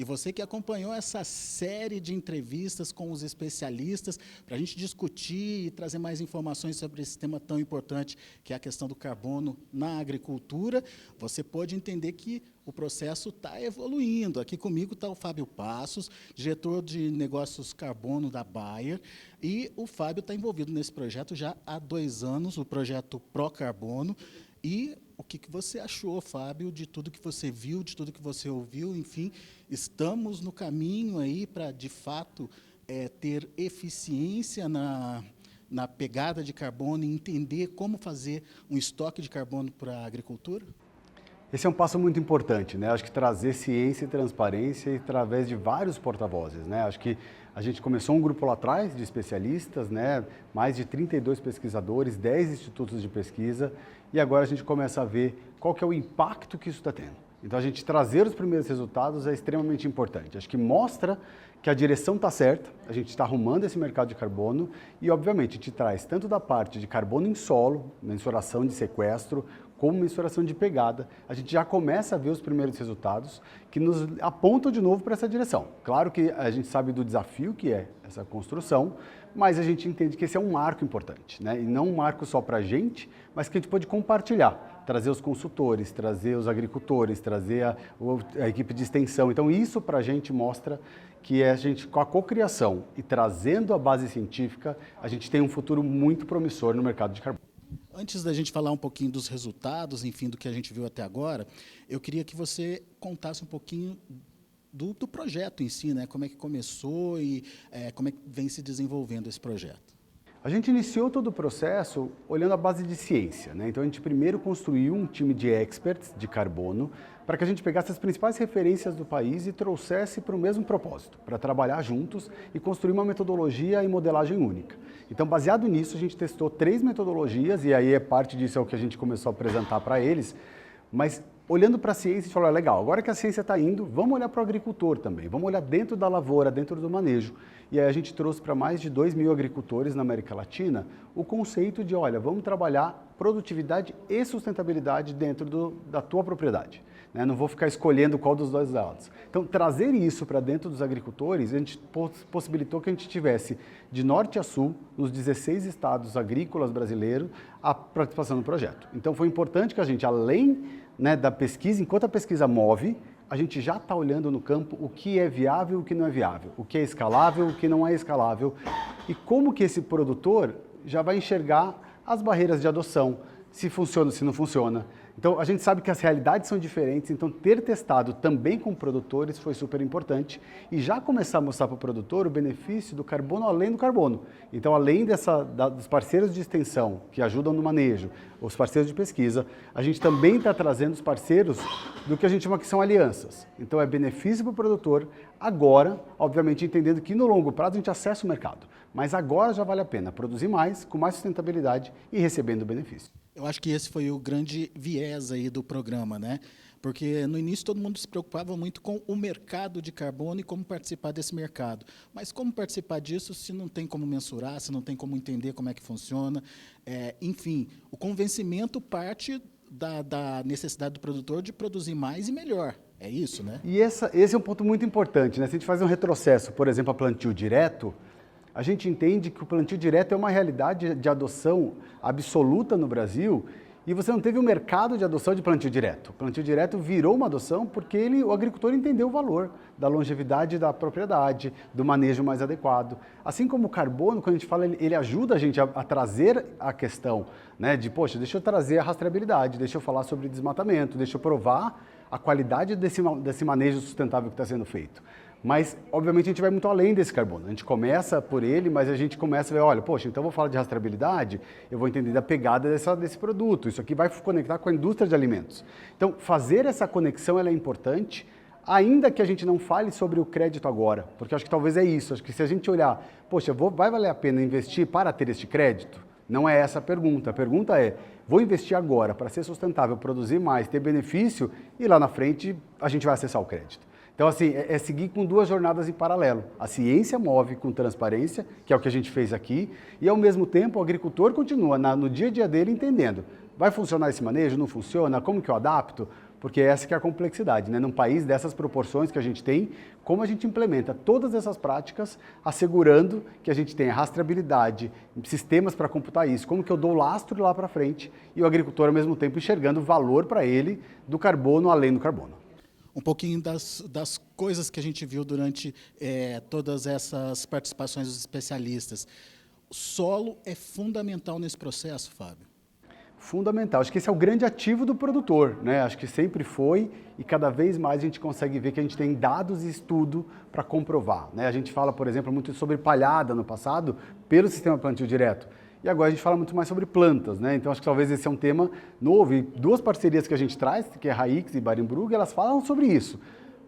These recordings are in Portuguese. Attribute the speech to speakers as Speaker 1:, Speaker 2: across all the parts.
Speaker 1: e você que acompanhou essa série de entrevistas com os especialistas para a gente discutir e trazer mais informações sobre esse tema tão importante que é a questão do carbono na agricultura, você pode entender que o processo está evoluindo. Aqui comigo está o Fábio Passos, diretor de negócios carbono da Bayer, e o Fábio está envolvido nesse projeto já há 2 anos, o projeto Procarbono. E o que você achou, Fábio, de tudo que você viu, de tudo que você ouviu? Enfim, estamos no caminho aí para, de fato, ter eficiência na pegada de carbono e entender como fazer um estoque de carbono para a agricultura?
Speaker 2: Esse é um passo muito importante, né? Acho que trazer ciência e transparência através de vários porta-vozes, né? Acho que a gente começou um grupo lá atrás de especialistas, né? Mais de 32 pesquisadores, 10 institutos de pesquisa, e agora a gente começa a ver qual que é o impacto que isso está tendo. Então, a gente trazer os primeiros resultados é extremamente importante. Acho que mostra que a direção está certa, a gente está arrumando esse mercado de carbono e, obviamente, a gente traz tanto da parte de carbono em solo, mensuração de sequestro, como mensuração de pegada. A gente já começa a ver os primeiros resultados que nos apontam de novo para essa direção. Claro que a gente sabe do desafio que é essa construção, mas a gente entende que esse é um marco importante, né? E não um marco só para a gente, mas que a gente pode compartilhar, trazer os consultores, trazer os agricultores, trazer a equipe de extensão. Então isso para a gente mostra que a gente, com a cocriação e trazendo a base científica, a gente tem um futuro muito promissor no mercado de carbono.
Speaker 1: Antes da gente falar um pouquinho dos resultados, enfim, do que a gente viu até agora, eu queria que você contasse um pouquinho do projeto em si, né? Como é que começou e como é que vem se desenvolvendo esse projeto.
Speaker 2: A gente iniciou todo o processo olhando a base de ciência, né? Então a gente primeiro construiu um time de experts de carbono para que a gente pegasse as principais referências do país e trouxesse para o mesmo propósito, para trabalhar juntos e construir uma metodologia e modelagem única. Então, baseado nisso, a gente testou 3 metodologias e aí parte disso é o que a gente começou a apresentar para eles, mas olhando para a ciência, a gente falou, legal, agora que a ciência está indo, vamos olhar para o agricultor também, vamos olhar dentro da lavoura, dentro do manejo. E aí a gente trouxe para mais de 2.000 agricultores na América Latina o conceito de, olha, vamos trabalhar produtividade e sustentabilidade dentro da tua propriedade. Né? Não vou ficar escolhendo qual dos dois lados. Então, trazer isso para dentro dos agricultores, a gente possibilitou que a gente tivesse de norte a sul, nos 16 estados agrícolas brasileiros, a participação no projeto. Então, foi importante que a gente, além, né, da pesquisa, enquanto a pesquisa move, a gente já está olhando no campo o que é viável e o que não é viável, o que é escalável e o que não é escalável, e como que esse produtor já vai enxergar as barreiras de adoção, se funciona, se não funciona. Então, a gente sabe que as realidades são diferentes, então ter testado também com produtores foi super importante e já começar a mostrar para o produtor o benefício do carbono além do carbono. Então, além dos parceiros de extensão que ajudam no manejo, os parceiros de pesquisa, a gente também está trazendo os parceiros do que a gente chama que são alianças. Então, é benefício para o produtor, agora, obviamente, entendendo que no longo prazo a gente acessa o mercado, mas agora já vale a pena produzir mais, com mais sustentabilidade e recebendo benefício.
Speaker 1: Eu acho que esse foi o grande viés aí do programa, né? Porque no início todo mundo se preocupava muito com o mercado de carbono e como participar desse mercado. Mas como participar disso se não tem como mensurar, se não tem como entender como é que funciona? Enfim, o convencimento parte da necessidade do produtor de produzir mais e melhor. É isso, né?
Speaker 2: E esse é um ponto muito importante, né? Se a gente fazer um retrocesso, por exemplo, a plantio direto, a gente entende que o plantio direto é uma realidade de adoção absoluta no Brasil e você não teve um mercado de adoção de plantio direto. O plantio direto virou uma adoção porque o agricultor entendeu o valor da longevidade da propriedade, do manejo mais adequado. Assim como o carbono, quando a gente fala, ele ajuda a gente a trazer a questão, né, de, poxa, deixa eu trazer a rastreabilidade, deixa eu falar sobre desmatamento, deixa eu provar a qualidade desse manejo sustentável que está sendo feito. Mas, obviamente, a gente vai muito além desse carbono. A gente começa por ele, mas a gente começa a ver, olha, poxa, então eu vou falar de rastreabilidade, eu vou entender da pegada desse produto. Isso aqui vai conectar com a indústria de alimentos. Então, fazer essa conexão ela é importante, ainda que a gente não fale sobre o crédito agora, porque eu acho que talvez é isso. Acho que se a gente olhar, poxa, vai valer a pena investir para ter este crédito? Não é essa a pergunta. A pergunta é, vou investir agora para ser sustentável, produzir mais, ter benefício e lá na frente a gente vai acessar o crédito. Então, assim, é seguir com 2 jornadas em paralelo. A ciência move com transparência, que é o que a gente fez aqui, e ao mesmo tempo o agricultor continua no dia a dia dele entendendo. Vai funcionar esse manejo? Não funciona? Como que eu adapto? porque essa que é a complexidade, né? Num país dessas proporções que a gente tem, como a gente implementa todas essas práticas, assegurando que a gente tenha rastreabilidade, sistemas para computar isso, como que eu dou lastro lá para frente e o agricultor, ao mesmo tempo, enxergando o valor para ele do carbono além do carbono.
Speaker 1: Um pouquinho das coisas que a gente viu durante todas essas participações dos especialistas. O solo é fundamental nesse processo, Fábio?
Speaker 2: Fundamental. Acho que esse é o grande ativo do produtor, né? Acho que sempre foi e cada vez mais a gente consegue ver que a gente tem dados e estudo para comprovar, né? A gente fala, por exemplo, muito sobre palhada no passado pelo sistema plantio direto. E agora a gente fala muito mais sobre plantas, né? Então acho que talvez esse é um tema novo e duas parcerias que a gente traz, que é Raíx e Barenbrug, elas falam sobre isso.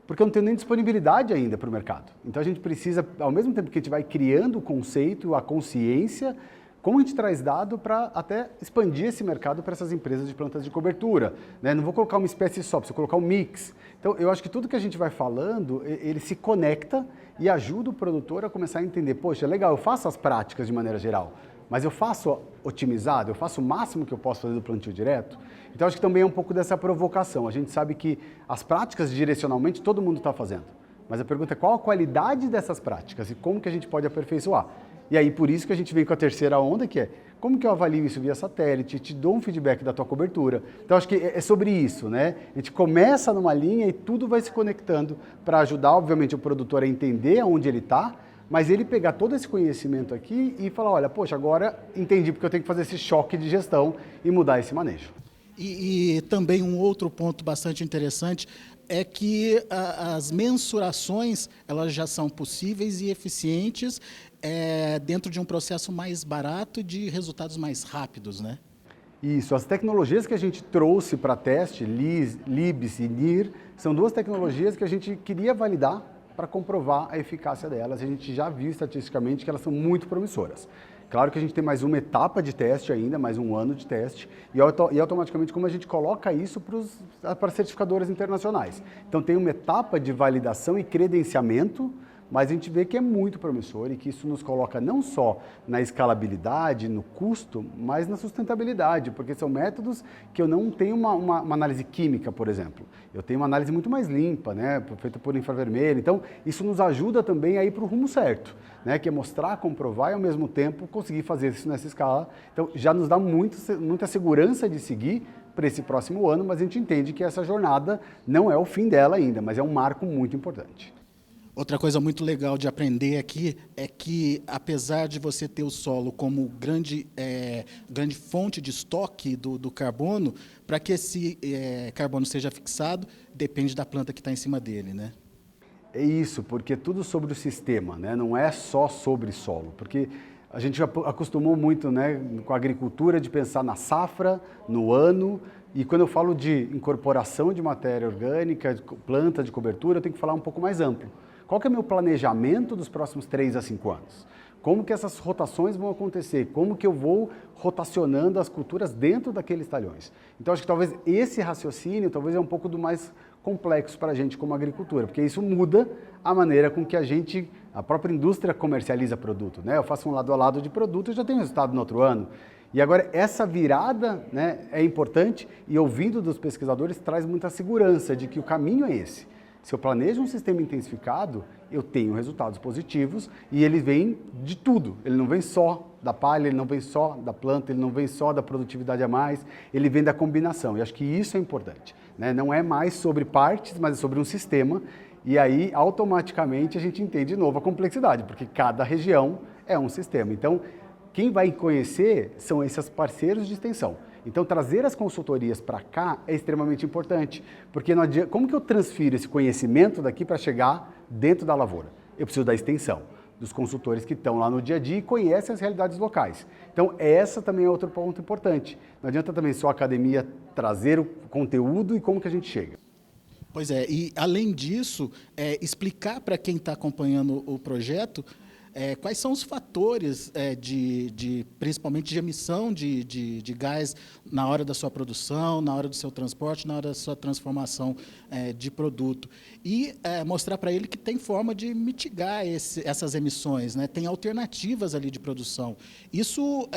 Speaker 2: Porque eu não tenho nem disponibilidade ainda para o mercado. Então a gente precisa, ao mesmo tempo que a gente vai criando o conceito, a consciência, como a gente traz dado para até expandir esse mercado para essas empresas de plantas de cobertura, né? Não vou colocar uma espécie só, preciso colocar um mix. Então eu acho que tudo que a gente vai falando, ele se conecta e ajuda o produtor a começar a entender, poxa, legal, eu faço as práticas de maneira geral, mas eu faço otimizado, eu faço o máximo que eu posso fazer do plantio direto. Então acho que também é um pouco dessa provocação. A gente sabe que as práticas direcionalmente todo mundo está fazendo. Mas a pergunta é qual a qualidade dessas práticas e como que a gente pode aperfeiçoar. E aí por isso que a gente vem com a terceira onda, que é como que eu avalio isso via satélite, te dou um feedback da tua cobertura. Então acho que é sobre isso, né? A gente começa numa linha e tudo vai se conectando para ajudar, obviamente, o produtor a entender aonde ele está, mas ele pegar todo esse conhecimento aqui e falar, olha, poxa, agora entendi porque eu tenho que fazer esse choque de gestão e mudar esse manejo.
Speaker 1: E também um outro ponto bastante interessante é que as mensurações elas já são possíveis e eficientes dentro de um processo mais barato e de resultados mais rápidos, né?
Speaker 2: Isso, as tecnologias que a gente trouxe para teste, LIBS e NIR, são duas tecnologias que a gente queria validar para comprovar a eficácia delas. A gente já viu estatisticamente que elas são muito promissoras. Claro que a gente tem mais uma etapa de teste ainda, mais um ano de teste, e automaticamente como a gente coloca isso para certificadoras internacionais. Então tem uma etapa de validação e credenciamento, mas a gente vê que é muito promissor e que isso nos coloca não só na escalabilidade, no custo, mas na sustentabilidade, porque são métodos que eu não tenho uma análise química, por exemplo. Eu tenho uma análise muito mais limpa, né, feita por infravermelho. Então, isso nos ajuda também a ir para o rumo certo, né, que é mostrar, comprovar e, ao mesmo tempo, conseguir fazer isso nessa escala. Então, já nos dá muita segurança de seguir para esse próximo ano, mas a gente entende que essa jornada não é o fim dela ainda, mas é um marco muito importante.
Speaker 1: Outra coisa muito legal de aprender aqui é que, apesar de você ter o solo como grande fonte de estoque do carbono, para que esse carbono seja fixado, depende da planta que está em cima dele, né?
Speaker 2: É isso, porque é tudo sobre o sistema, né? Não é só sobre solo, porque a gente já acostumou muito, né, com a agricultura de pensar na safra, no ano, e quando eu falo de incorporação de matéria orgânica, de planta de cobertura, eu tenho que falar um pouco mais amplo. Qual que é o meu planejamento dos próximos 3 a 5 anos? Como que essas rotações vão acontecer? Como que eu vou rotacionando as culturas dentro daqueles talhões? Então, acho que talvez esse raciocínio talvez é um pouco do mais complexo para a gente como agricultura, porque isso muda a maneira com que a própria indústria comercializa produto, né? Eu faço um lado a lado de produto e já tenho resultado no outro ano. E agora, essa virada, né, é importante e, ouvindo dos pesquisadores, traz muita segurança de que o caminho é esse. Se eu planejo um sistema intensificado, eu tenho resultados positivos e ele vem de tudo. Ele não vem só da palha, ele não vem só da planta, ele não vem só da produtividade a mais, ele vem da combinação. E acho que isso é importante, né? Não é mais sobre partes, mas é sobre um sistema. E aí, automaticamente, a gente entende de novo a complexidade, porque cada região é um sistema. Então, quem vai conhecer são esses parceiros de extensão. Então, trazer as consultorias para cá é extremamente importante, porque não adianta, como que eu transfiro esse conhecimento daqui para chegar dentro da lavoura? Eu preciso da extensão, dos consultores que estão lá no dia a dia e conhecem as realidades locais. Então, essa também é outro ponto importante. Não adianta também só a academia trazer o conteúdo e como que a gente chega.
Speaker 1: Pois é, e além disso, explicar para quem está acompanhando o projeto quais são os fatores, principalmente de emissão de gás na hora da sua produção, na hora do seu transporte, na hora da sua transformação de produto. E mostrar para ele que tem forma de mitigar essas emissões, né? Tem alternativas ali de produção. Isso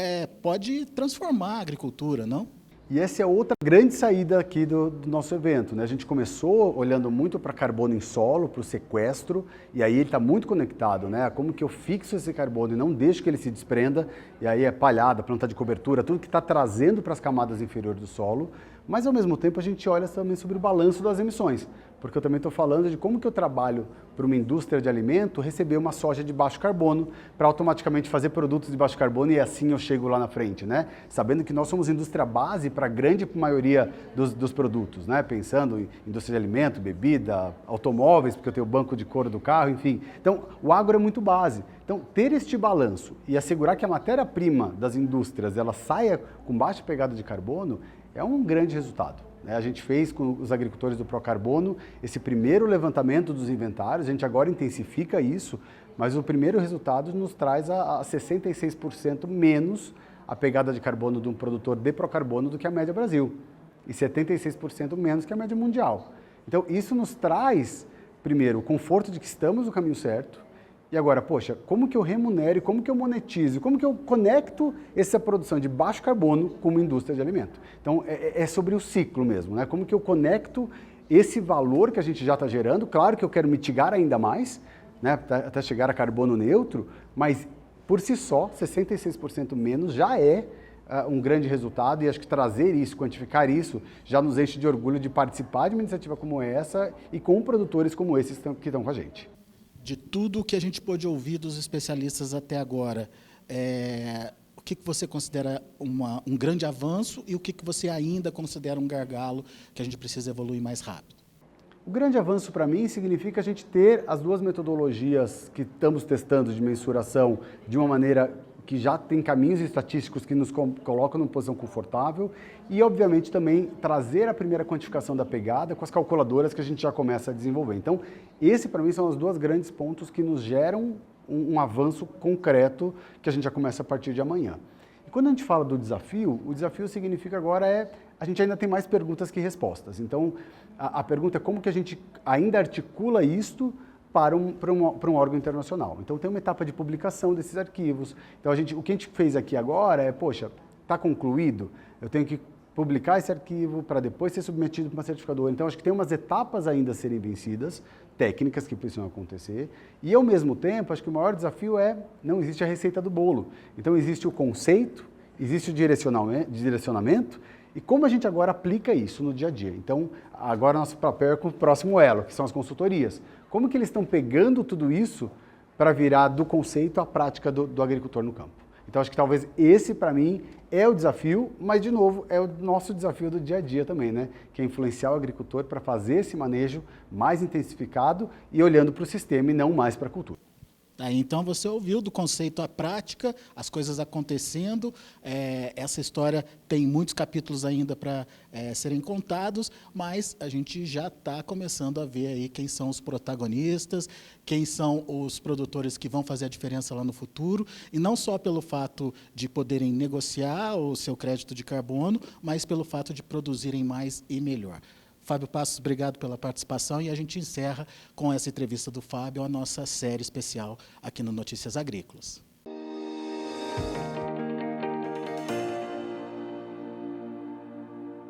Speaker 1: pode transformar a agricultura, não?
Speaker 2: E essa é outra grande saída aqui do nosso evento, né? A gente começou olhando muito para carbono em solo, para o sequestro, e aí ele está muito conectado, né? Como que eu fixo esse carbono e não deixo que ele se desprenda, e aí é palhada, planta de cobertura, tudo que está trazendo para as camadas inferiores do solo, mas ao mesmo tempo a gente olha também sobre o balanço das emissões, porque eu também estou falando de como que eu trabalho para uma indústria de alimento receber uma soja de baixo carbono para automaticamente fazer produtos de baixo carbono e assim eu chego lá na frente, né? Sabendo que nós somos indústria base para a grande maioria dos produtos, né? Pensando em indústria de alimento, bebida, automóveis, porque eu tenho o banco de couro do carro, enfim. Então, o agro é muito base. Então, ter este balanço e assegurar que a matéria-prima das indústrias ela saia com baixa pegada de carbono é um grande resultado. A gente fez com os agricultores do Procarbono esse primeiro levantamento dos inventários, a gente agora intensifica isso, mas o primeiro resultado nos traz a 66% menos a pegada de carbono de um produtor de Procarbono do que a média Brasil, e 76% menos que a média mundial. Então isso nos traz, primeiro, o conforto de que estamos no caminho certo, e agora, poxa, como que eu remunero, como que eu monetizo, como que eu conecto essa produção de baixo carbono com uma indústria de alimento? Então, é sobre o ciclo mesmo, né? Como que eu conecto esse valor que a gente já está gerando, claro que eu quero mitigar ainda mais, né, até chegar a carbono neutro, mas por si só, 66% menos já é um grande resultado e acho que trazer isso, quantificar isso, já nos enche de orgulho de participar de uma iniciativa como essa e com produtores como esses que estão com a gente.
Speaker 1: De tudo que a gente pôde ouvir dos especialistas até agora, o que você considera um grande avanço e o que você ainda considera um gargalo que a gente precisa evoluir mais rápido?
Speaker 2: O grande avanço para mim significa a gente ter as duas metodologias que estamos testando de mensuração de uma maneira que já tem caminhos estatísticos que nos colocam numa posição confortável e, obviamente, também trazer a primeira quantificação da pegada com as calculadoras que a gente já começa a desenvolver. Então, esse, para mim, são os dois grandes pontos que nos geram um avanço concreto que a gente já começa a partir de amanhã. E quando a gente fala do desafio, o desafio significa agora a gente ainda tem mais perguntas que respostas. Então, a pergunta é como que a gente ainda articula isto para um órgão internacional. Então, tem uma etapa de publicação desses arquivos. Então, o que a gente fez aqui agora é, poxa, está concluído? Eu tenho que publicar esse arquivo para depois ser submetido para uma certificadora. Então, acho que tem umas etapas ainda a serem vencidas, técnicas que precisam acontecer. E, ao mesmo tempo, acho que o maior desafio não existe a receita do bolo. Então, existe o conceito, existe o direcionamento, e como a gente agora aplica isso no dia a dia? Então, agora nosso papel é com o próximo elo, que são as consultorias. Como que eles estão pegando tudo isso para virar do conceito à prática do agricultor no campo? Então, acho que talvez esse, para mim, é o desafio, mas, de novo, é o nosso desafio do dia a dia também, né? Que é influenciar o agricultor para fazer esse manejo mais intensificado e olhando para o sistema e não mais para a cultura.
Speaker 1: Então, você ouviu do conceito à prática, as coisas acontecendo, essa história tem muitos capítulos ainda para serem contados, mas a gente já está começando a ver aí quem são os protagonistas, quem são os produtores que vão fazer a diferença lá no futuro, e não só pelo fato de poderem negociar o seu crédito de carbono, mas pelo fato de produzirem mais e melhor. Fábio Passos, obrigado pela participação e a gente encerra com essa entrevista do Fábio a nossa série especial aqui no Notícias Agrícolas.